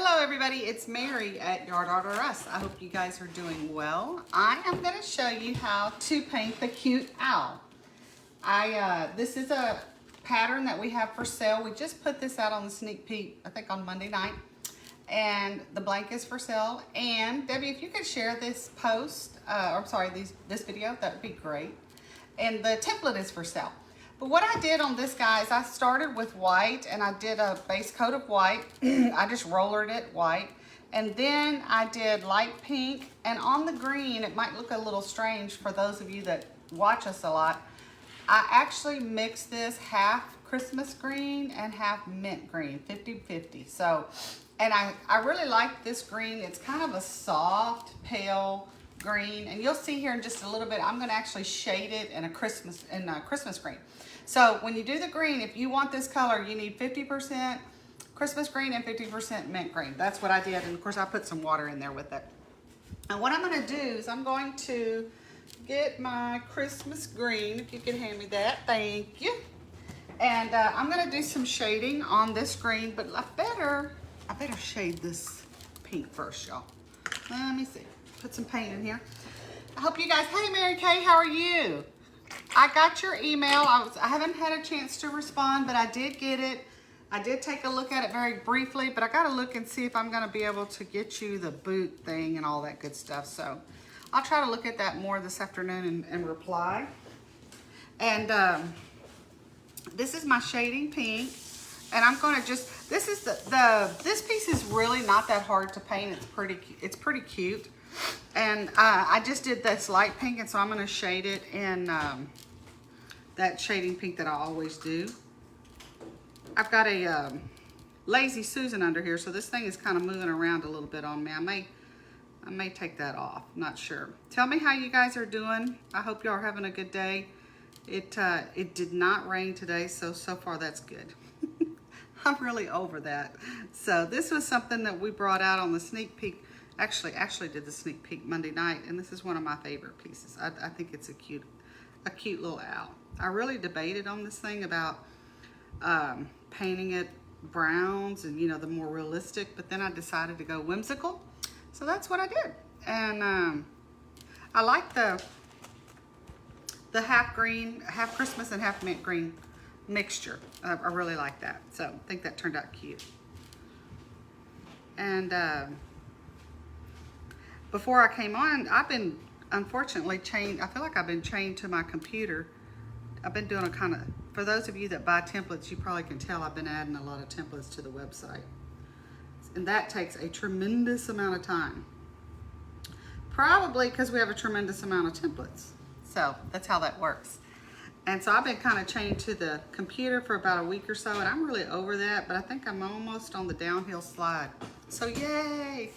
Hello everybody, it's Mary at Yard Art or Us. I hope you guys are doing well. I am going to show you how to paint the cute owl. This is a pattern that we have for sale. We just put this out on the sneak peek, I think on Monday night. And the blank is for sale. And Debbie, if you could share this post, this video, that would be great. And the template is for sale. But what I did on this, guys, I started with white and I did a base coat of white. I just rollered it white. And then I did light pink. And on the green, it might look a little strange for those of you that watch us a lot. I actually mixed this half Christmas green and half mint green, 50-50. So, and I really like this green. It's kind of a soft, pale green. And you'll see here in just a little bit, I'm gonna actually shade it in a Christmas green. So when you do the green, if you want this color, you need 50% Christmas green and 50% mint green. That's what I did. And of course I put some water in there with it. And what I'm gonna do is I'm going to get my Christmas green, if you can hand me that, thank you. And I'm gonna do some shading on this green, but I better shade this pink first, y'all. Let me see, put some paint in here. I hope you guys, hey Mary Kay, how are you? I got your email. I haven't had a chance to respond, but I did get it. I did take a look at it very briefly, but I got to look and see if I'm going to be able to get you the boot thing and all that good stuff. So I'll try to look at that more this afternoon and reply. And this is my shading pink. And I'm going to just, this is this piece is really not that hard to paint. It's pretty cute. And I just did this light pink, and so I'm going to shade it in that shading pink that I always do. I've got a Lazy Susan under here, so this thing is kind of moving around a little bit on me. I may take that off, not sure. Tell me how you guys are doing. I hope y'all are having a good day. It did not rain today, so far that's good. I'm really over that. So this was something that we brought out on the sneak peek. Actually did the sneak peek Monday night, and this is one of my favorite pieces. I think it's a cute little owl. I really debated on this thing about painting it browns and, you know, the more realistic, but then I decided to go whimsical. So that's what I did. And I like the half green, half Christmas and half mint green mixture. I really like that. So I think that turned out cute. And before I came on, I've been unfortunately chained. I feel like I've been chained to my computer. I've been doing a kind of, for those of you that buy templates, you probably can tell I've been adding a lot of templates to the website. And that takes a tremendous amount of time. Probably because we have a tremendous amount of templates. So that's how that works. And so I've been kind of chained to the computer for about a week or so, and I'm really over that, but I think I'm almost on the downhill slide. So yay!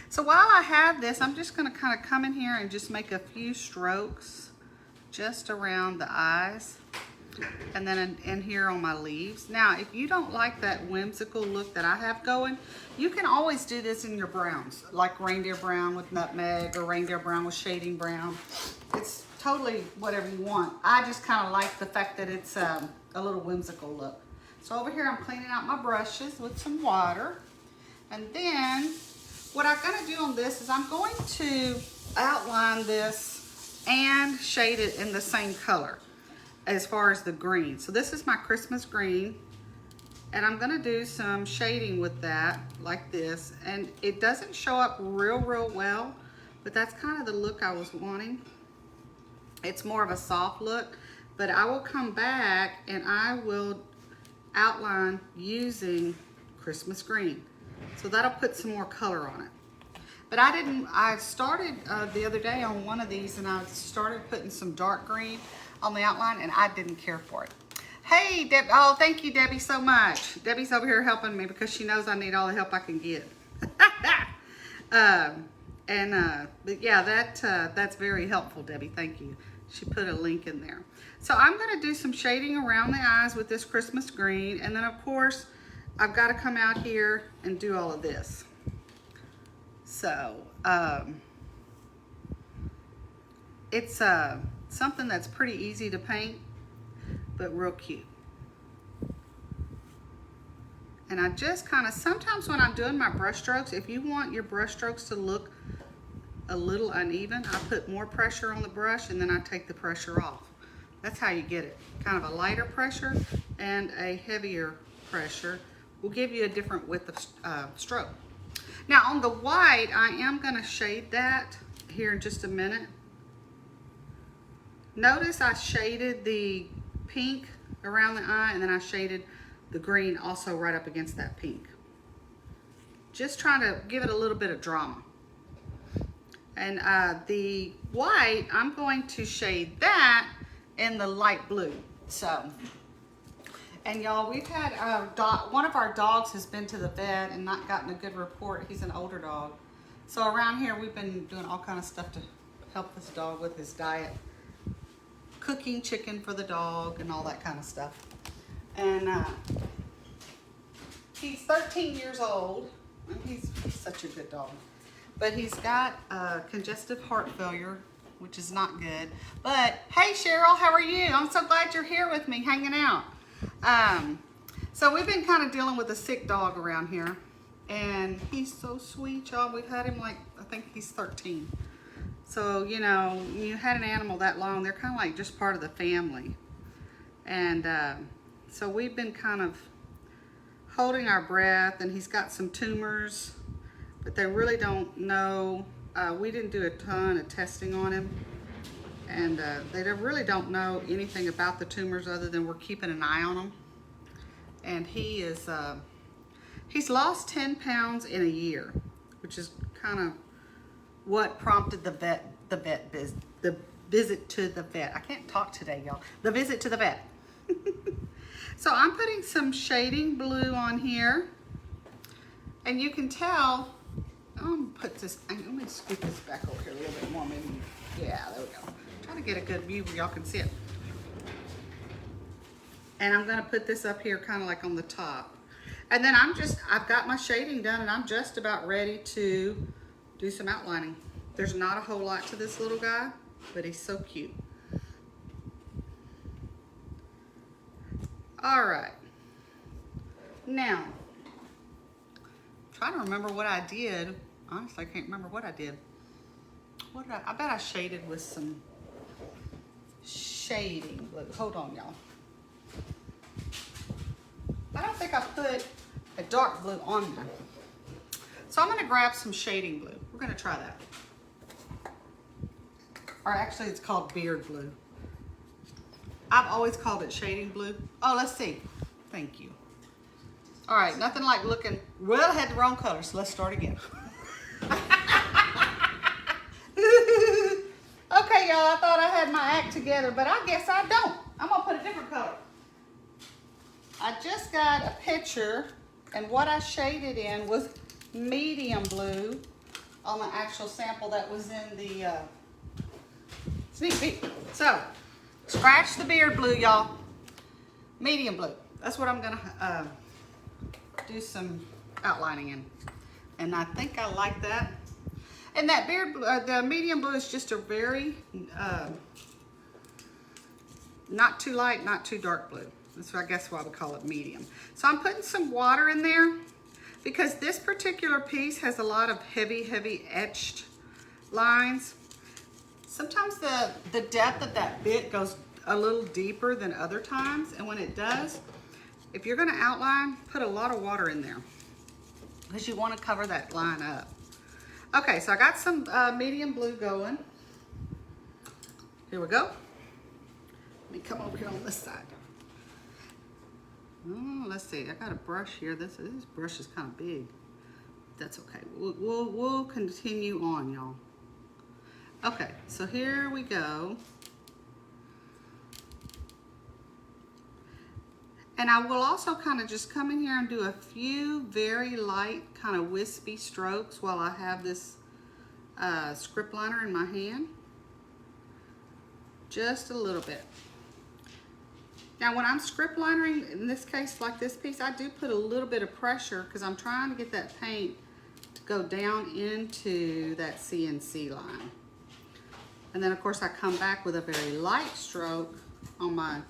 So while I have this, I'm just going to kind of come in here and just make a few strokes just around the eyes, and then in here on my leaves. Now, if you don't like that whimsical look that I have going, you can always do this in your browns, like reindeer brown with nutmeg or reindeer brown with shading brown. It's totally whatever you want. I just kind of like the fact that it's a little whimsical look. So over here, I'm cleaning out my brushes with some water, and then what I'm going to do on this is I'm going to outline this and shade it in the same color as far as the green. So this is my Christmas green, and I'm going to do some shading with that like this. And it doesn't show up real well, but that's kind of the look I was wanting. It's more of a soft look, but I will come back and I will outline using Christmas green. So that'll put some more color on it. But I started the other day on one of these, and I started putting some dark green on the outline, and I didn't care for it. Hey, Deb, oh, thank you, Debbie, so much. Debbie's over here helping me because she knows I need all the help I can get. But yeah, that's very helpful, Debbie, thank you. She put a link in there. So I'm gonna do some shading around the eyes with this Christmas green, and then of course, I've got to come out here and do all of this. So it's something that's pretty easy to paint, but real cute. And I just kind of, sometimes when I'm doing my brush strokes, if you want your brush strokes to look a little uneven, I put more pressure on the brush and then I take the pressure off. That's how you get it. Kind of a lighter pressure and a heavier pressure will give you a different width of stroke. Now on the white, I am gonna shade that here in just a minute. Notice I shaded the pink around the eye and then I shaded the green also right up against that pink. Just trying to give it a little bit of drama. And the white, I'm going to shade that in the light blue. So, and y'all, we've had one of our dogs has been to the vet and not gotten a good report. He's an older dog. So around here, we've been doing all kind of stuff to help this dog with his diet. Cooking chicken for the dog and all that kind of stuff. And he's 13 years old, and he's such a good dog. But he's got congestive heart failure, which is not good. But hey, Cheryl, how are you? I'm so glad you're here with me, hanging out. So we've been kind of dealing with a sick dog around here, and he's so sweet, y'all. We've had him like, I think he's 13. So, you know, you had an animal that long, they're kind of like just part of the family. And so we've been kind of holding our breath, and he's got some tumors, but they really don't know. We didn't do a ton of testing on him, and they really don't know anything about the tumors other than we're keeping an eye on them. And he is, he's lost 10 pounds in a year, which is kind of what prompted the visit to the vet. I can't talk today, y'all. The visit to the vet. So I'm putting some shading blue on here, and you can tell. I'm gonna put this. I'm gonna scoot this back over here a little bit more, maybe. Yeah, there we go. Try to get a good view where y'all can see it. And I'm gonna put this up here, kind of like on the top. And then I've got my shading done, and I'm just about ready to do some outlining. There's not a whole lot to this little guy, but he's so cute. All right. Now, trying to remember what I did. Honestly, I can't remember what I did. What did I bet I shaded with some shading blue. Hold on, y'all. I don't think I put a dark blue on there. So I'm gonna grab some shading blue. We're gonna try that. Or actually, it's called beard blue. I've always called it shading blue. Oh, let's see. Thank you. All right, nothing like looking, well, I had the wrong color, so let's start again. Okay, y'all, I thought I had my act together, but I guess I don't. I'm gonna put a different color. I just got a picture, and what I shaded in was medium blue on the actual sample that was in the sneak peek. So, scratch the beard blue, y'all. Medium blue. That's what I'm gonna do some outlining in. And I think I like that. And that beard blue, the medium blue is just a very, not too light, not too dark blue. That's I guess why we call it medium. So I'm putting some water in there because this particular piece has a lot of heavy etched lines. Sometimes the depth of that bit goes a little deeper than other times, and when it does, if you're gonna outline, put a lot of water in there because you wanna cover that line up. Okay, so I got some medium blue going. Here we go. Let me come over here on this side. Oh, let's see, I got a brush here. This brush is kind of big. That's okay, we'll continue on, y'all. Okay, so here we go. And I will also kind of just come in here and do a few very light, kind of wispy strokes while I have this script liner in my hand. Just a little bit. Now when I'm script linering, in this case, like this piece, I do put a little bit of pressure because I'm trying to get that paint to go down into that CNC line. And then of course I come back with a very light stroke on my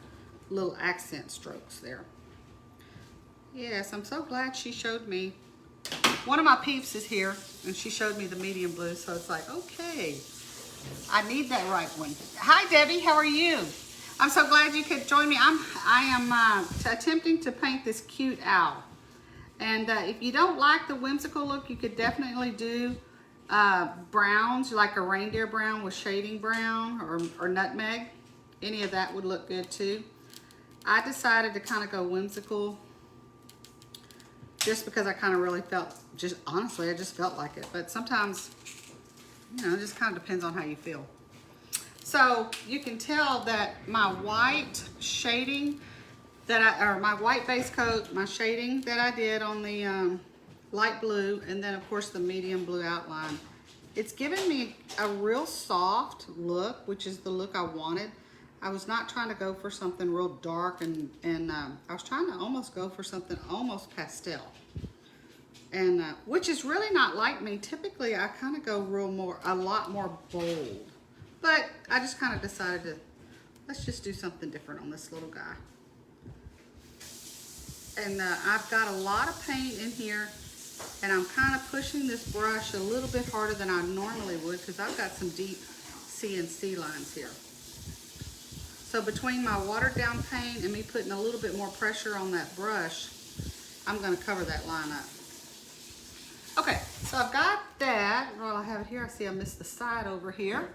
little accent strokes there. Yes, I'm so glad she showed me. One of my peeps is here, and she showed me the medium blue, so it's like, okay, I need that right one. Hi, Debbie, how are you? I'm so glad you could join me. I am attempting to paint this cute owl. And if you don't like the whimsical look, you could definitely do browns, like a reindeer brown with shading brown or nutmeg. Any of that would look good too. I decided to kind of go whimsical just because I kind of really felt, honestly, I just felt like it. But sometimes, you know, it just kind of depends on how you feel. So you can tell that my white shading or my white base coat, my shading that I did on the light blue, and then of course the medium blue outline, it's given me a real soft look, which is the look I wanted. I was not trying to go for something real dark, and I was trying to almost go for something almost pastel, and which is really not like me. Typically I kind of go a lot more bold, but I just kind of decided to, let's just do something different on this little guy. And I've got a lot of paint in here, and I'm kind of pushing this brush a little bit harder than I normally would because I've got some deep CNC lines here. So between my watered down paint and me putting a little bit more pressure on that brush, I'm going to cover that line up. Okay, so I've got that. Well, I have it here. I see I missed the side over here.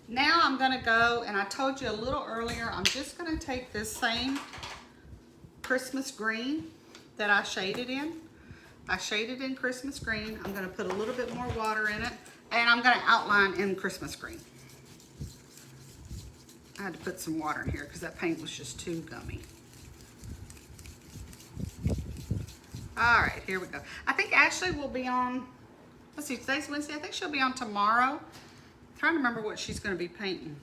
Now I'm going to go, and I told you a little earlier, I'm just going to take this same Christmas green that I shaded in. I shaded in Christmas green. I'm going to put a little bit more water in it, and I'm going to outline in Christmas green. I had to put some water in here because that paint was just too gummy. All right, here we go. I think Ashley will be on, let's see, today's Wednesday. I think she'll be on tomorrow. I'm trying to remember what she's going to be painting.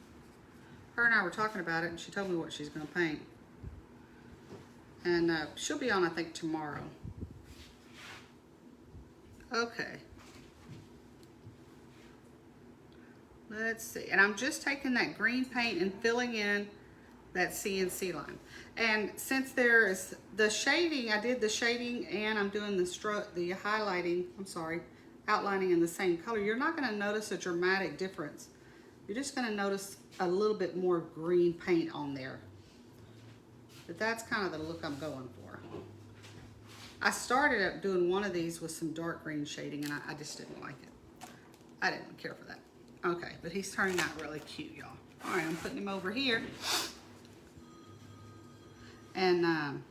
Her and I were talking about it, and she told me what she's going to paint. And she'll be on, I think, tomorrow. Okay. Let's see. And I'm just taking that green paint and filling in that CNC line. And since there is the shading, I did the shading and I'm doing the highlighting, outlining in the same color, you're not going to notice a dramatic difference. You're just going to notice a little bit more green paint on there. But that's kind of the look I'm going for. I started up doing one of these with some dark green shading, and I just didn't like it. I didn't care for that. Okay, but he's turning out really cute, y'all. All right, I'm putting him over here. And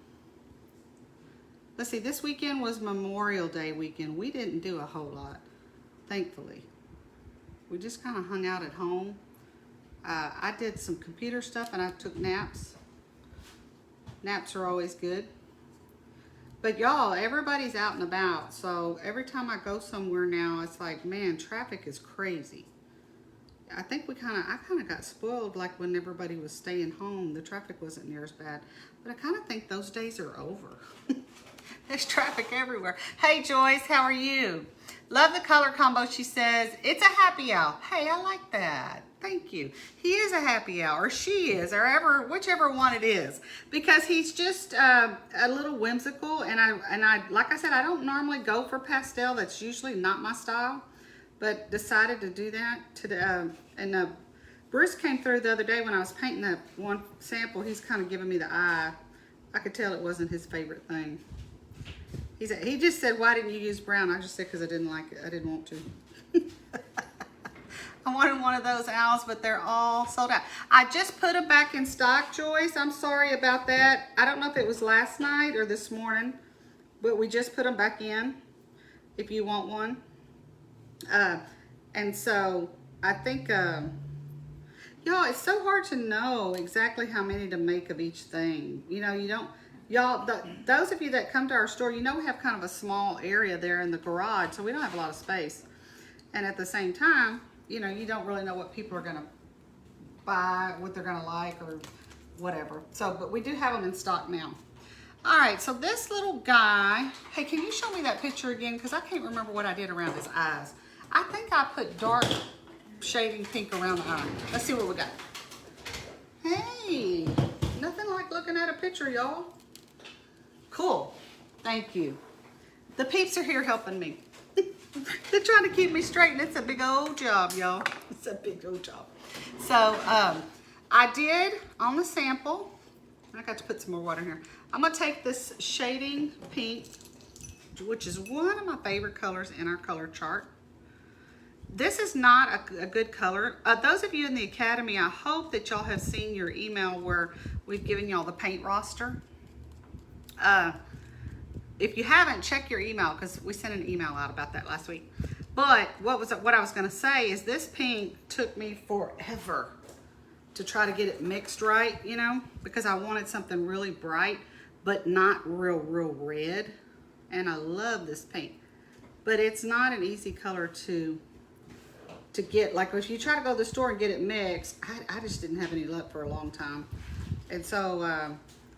let's see, this weekend was Memorial Day weekend. We didn't do a whole lot, thankfully. We just kind of hung out at home. I did some computer stuff and I took naps. Naps are always good. But y'all, everybody's out and about. So every time I go somewhere now, it's like, man, traffic is crazy. I think I kind of got spoiled, like when everybody was staying home, the traffic wasn't near as bad. But I kind of think those days are over. There's traffic everywhere. Hey Joyce, how are you? Love the color combo, she says. It's a happy owl. Hey, I like that. Thank you. He is a happy owl, or she is, or whichever one it is, because he's just a little whimsical. And I, like I said, I don't normally go for pastel. That's usually not my style, but decided to do that today. And Bruce came through the other day when I was painting that one sample. He's kind of giving me the eye. I could tell it wasn't his favorite thing. He just said, "Why didn't you use brown?" I just said, "Because I didn't like it. I didn't want to." I wanted one of those owls, but they're all sold out. I just put them back in stock, Joyce. I'm sorry about that. I don't know if it was last night or this morning, but we just put them back in if you want one. And so I think, y'all, it's so hard to know exactly how many to make of each thing. You know, you don't, y'all, those of you that come to our store, you know we have kind of a small area there in the garage, so we don't have a lot of space. And at the same time, you know, you don't really know what people are going to buy, what they're going to like, or whatever. So, but we do have them in stock now. All right, so this little guy, hey, can you show me that picture again? Because I can't remember what I did around his eyes. I think I put dark shading pink around the eye. Let's see what we got. Hey, nothing like looking at a picture, y'all. Cool. Thank you. The peeps are here helping me. They're trying to keep me straight, and it's a big old job, y'all. It's a big old job. So I did on the sample. I got to put some more water in here. I'm gonna take this shading pink, which is one of my favorite colors in our color chart. This is not a good color. Those of you in the Academy, I hope that y'all have seen your email where we've given y'all the paint roster. If you haven't, check your email, because we sent an email out about that last week. But what I was gonna say is this pink took me forever to try to get it mixed right, you know, because I wanted something really bright, but not real red. And I love this pink, but it's not an easy color to get. Like if you try to go to the store and get it mixed, I just didn't have any luck for a long time. And so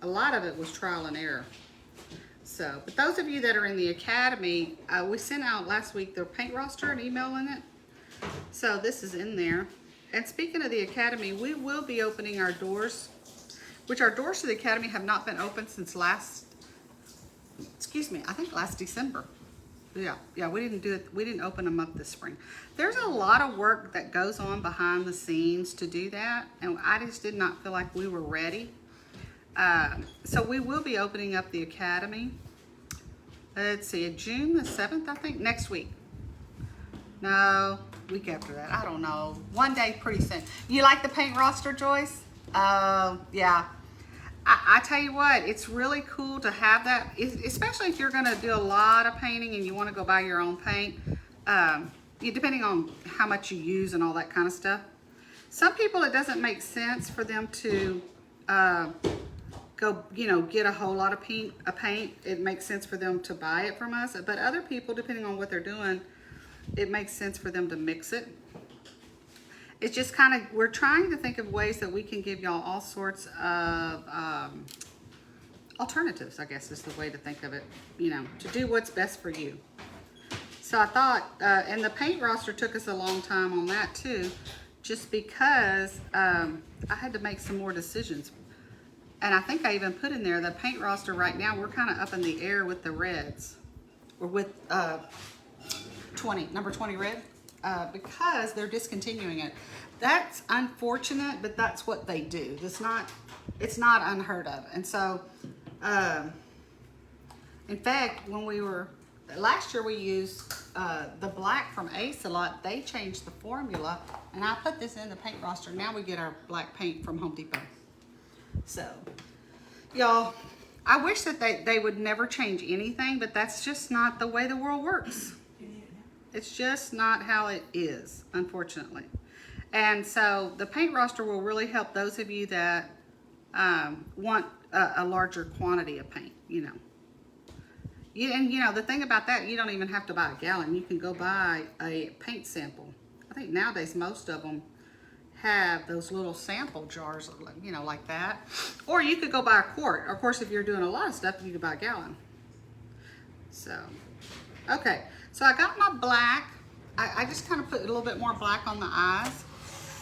a lot of it was trial and error. So, but those of you that are in the Academy, we sent out last week the paint roster, an email in it. So this is in there. And speaking of the Academy, we will be opening our doors, which our doors to the Academy have not been open since last December. Yeah, we didn't do it. We didn't open them up this spring. There's a lot of work that goes on behind the scenes to do that, and I just did not feel like we were ready. So we will be opening up the Academy. Let's see, June the 7th, I think, next week. No, week after that. I don't know. One day pretty soon. You like the paint roster, Joyce? Yeah. I tell you what, it's really cool to have that, especially if you're going to do a lot of painting and you want to go buy your own paint, depending on how much you use and all that kind of stuff. Some people, it doesn't make sense for them to go, get a whole lot of paint. It makes sense for them to buy it from us. But other people, depending on what they're doing, it makes sense for them to mix it. It's just kind of, we're trying to think of ways that we can give y'all all sorts of alternatives, I guess is the way to think of it, to do what's best for you. So I thought, and the paint roster took us a long time on that too, just because I had to make some more decisions. And I think I even put in there the paint roster right now, we're kind of up in the air with the reds, or with number 20 red. Because they're discontinuing it. That's unfortunate, but that's what they do. It's not unheard of. And so, in fact, last year we used the black from Ace a lot. They changed the formula, and I put this in the paint roster. Now we get our black paint from Home Depot. So, y'all, I wish that they would never change anything, but that's just not the way the world works. It's just not how it is, unfortunately. And so the paint roster will really help those of you that want a larger quantity of paint, And the thing about that, you don't even have to buy a gallon. You can go buy a paint sample. I think nowadays most of them have those little sample jars, like that. Or you could go buy a quart. Of course, if you're doing a lot of stuff, you could buy a gallon. So, okay. So I got my black. I just kind of put a little bit more black on the eyes.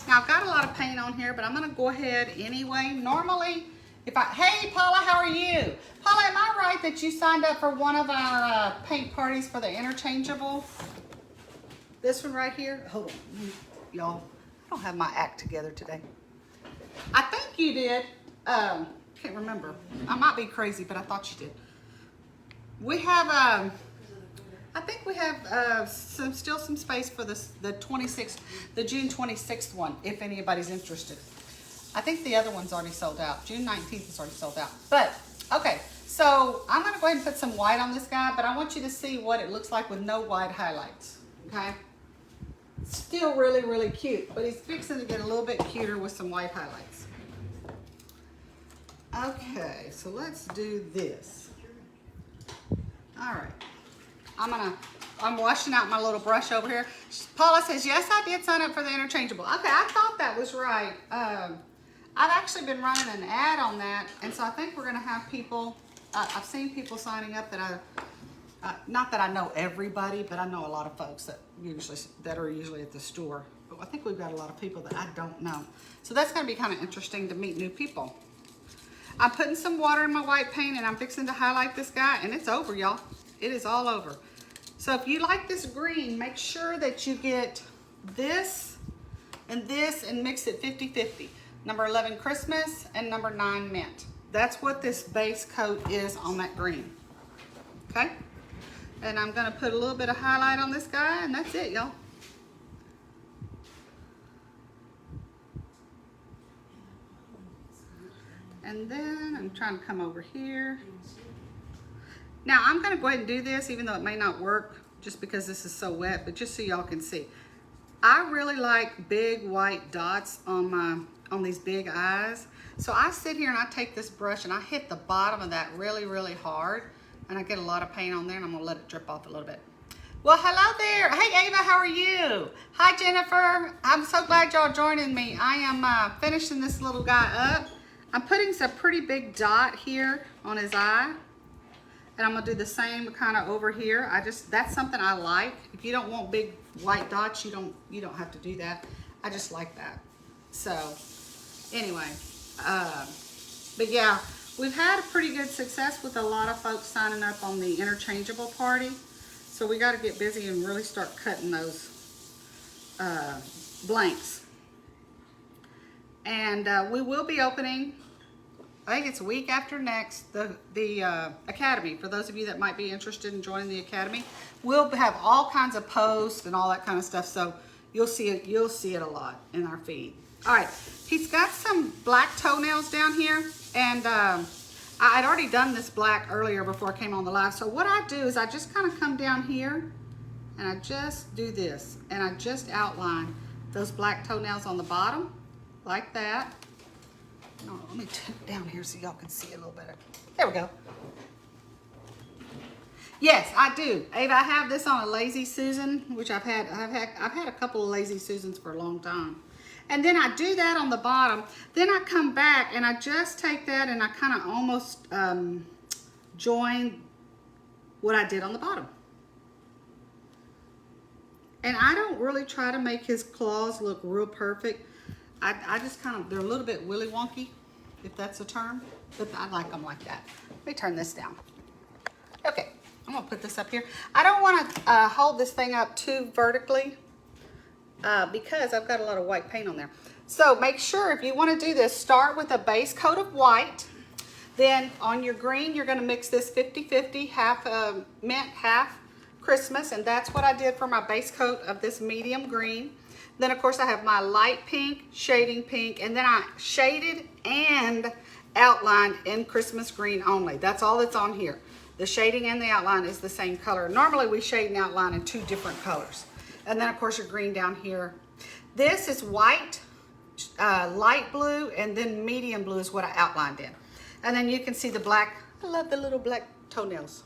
Now I've got a lot of paint on here, but I'm gonna go ahead anyway. Normally, hey Paula, how are you? Paula, am I right that you signed up for one of our paint parties for the interchangeable? This one right here? Hold on, y'all. I don't have my act together today. I think you did. Can't remember. I might be crazy, but I thought you did. We have I think we have still some space for the June 26th one, if anybody's interested. I think the other one's already sold out. June 19th is already sold out. But, okay, so I'm going to go ahead and put some white on this guy, but I want you to see what it looks like with no white highlights, okay? Still really, really cute, but he's fixing to get a little bit cuter with some white highlights. Okay, so let's do this. All right. I'm washing out my little brush over here. Paula says, yes, I did sign up for the interchangeable. Okay, I thought that was right. I've actually been running an ad on that, and so I think we're gonna have people, I've seen people signing up that not that I know everybody, but I know a lot of folks that are usually at the store. But I think we've got a lot of people that I don't know. So that's gonna be kind of interesting to meet new people. I'm putting some water in my white paint and I'm fixing to highlight this guy, and it's over, y'all. It is all over. So if you like this green, make sure that you get this and mix it 50-50. Number 11 Christmas and number 9 mint. That's what this base coat is on that green. Okay? And I'm gonna put a little bit of highlight on this guy, and that's it, y'all. And then I'm trying to come over here. Now I'm gonna go ahead and do this, even though it may not work, just because this is so wet, but just so y'all can see. I really like big white dots on these big eyes. So I sit here and I take this brush and I hit the bottom of that really, really hard, and I get a lot of paint on there, and I'm gonna let it drip off a little bit. Well, hello there. Hey, Ava, how are you? Hi, Jennifer. I'm so glad y'all joining me. I am finishing this little guy up. I'm putting some pretty big dot here on his eye, and I'm gonna do the same kind of over here. That's something I like. If you don't want big white dots, you don't have to do that. I just like that. So anyway, but yeah, we've had a pretty good success with a lot of folks signing up on the interchangeable party. So we got to get busy and really start cutting those blanks. And we will be opening, I think it's a week after next, the Academy. For those of you that might be interested in joining the Academy, we'll have all kinds of posts and all that kind of stuff. So you'll see it a lot in our feed. All right, he's got some black toenails down here, and I'd already done this black earlier before I came on the live. So what I do is I just kind of come down here and I just do this, and I just outline those black toenails on the bottom like that. No, let me tip it down here so y'all can see it a little better. There we go. Yes, I do. Ava, I have this on a Lazy Susan, which I've had a couple of Lazy Susans for a long time. And then I do that on the bottom. Then I come back and I just take that and I kind of almost join what I did on the bottom. And I don't really try to make his claws look real perfect. I just kind of, they're a little bit willy wonky, if that's a term, but I like them like that. Let me turn this down. Okay, I'm gonna put this up here. I don't wanna hold this thing up too vertically because I've got a lot of white paint on there. So make sure if you wanna do this, start with a base coat of white. Then on your green, you're gonna mix this 50-50, half mint, half Christmas, and that's what I did for my base coat of this medium green. Then of course I have my light pink, shading pink, and then I shaded and outlined in Christmas green only. That's all that's on here. The shading and the outline is the same color. Normally we shade and outline in 2 different colors. And then of course your green down here. This is white, light blue, and then medium blue is what I outlined in. And then you can see the black. I love the little black toenails.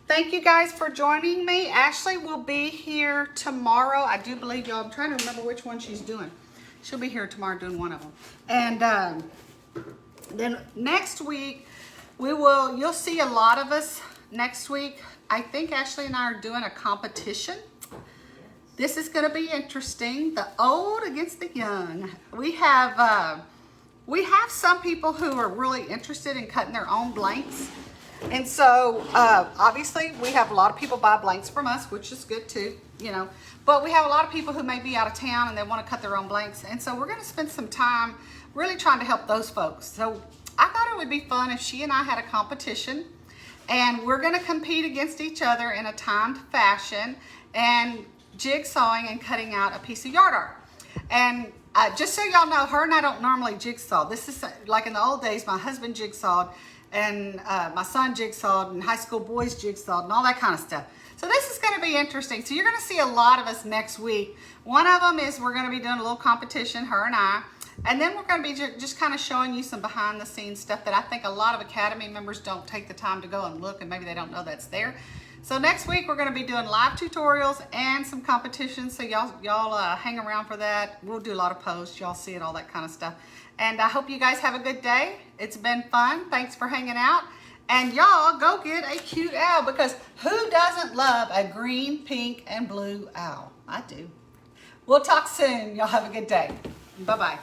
Thank you guys for joining me. Ashley will be here tomorrow. I do believe y'all, I'm trying to remember which one she's doing. She'll be here tomorrow doing one of them. And then next week, you'll see a lot of us next week. I think Ashley and I are doing a competition. This is gonna be interesting. The old against the young. We have some people who are really interested in cutting their own blanks. And so, obviously, we have a lot of people buy blanks from us, which is good too, you know. But we have a lot of people who may be out of town and they want to cut their own blanks. And so we're going to spend some time really trying to help those folks. So I thought it would be fun if she and I had a competition. And we're going to compete against each other in a timed fashion and jigsawing and cutting out a piece of yard art. And just so y'all know, her and I don't normally jigsaw. This is like in the old days, my husband jigsawed. And my son jigsawed, and high school boys jigsawed, and all that kind of stuff. So this is going to be interesting. So you're going to see a lot of us next week. One of them is we're going to be doing a little competition, her and I. And then we're going to be just kind of showing you some behind the scenes stuff that I think a lot of Academy members don't take the time to go and look, and maybe they don't know that's there. So next week we're going to be doing live tutorials and some competitions. So y'all hang around for that. We'll do a lot of posts. Y'all see it, all that kind of stuff. And I hope you guys have a good day. It's been fun. Thanks for hanging out. And y'all go get a cute owl, because who doesn't love a green, pink, and blue owl? I do. We'll talk soon. Y'all have a good day. Bye-bye.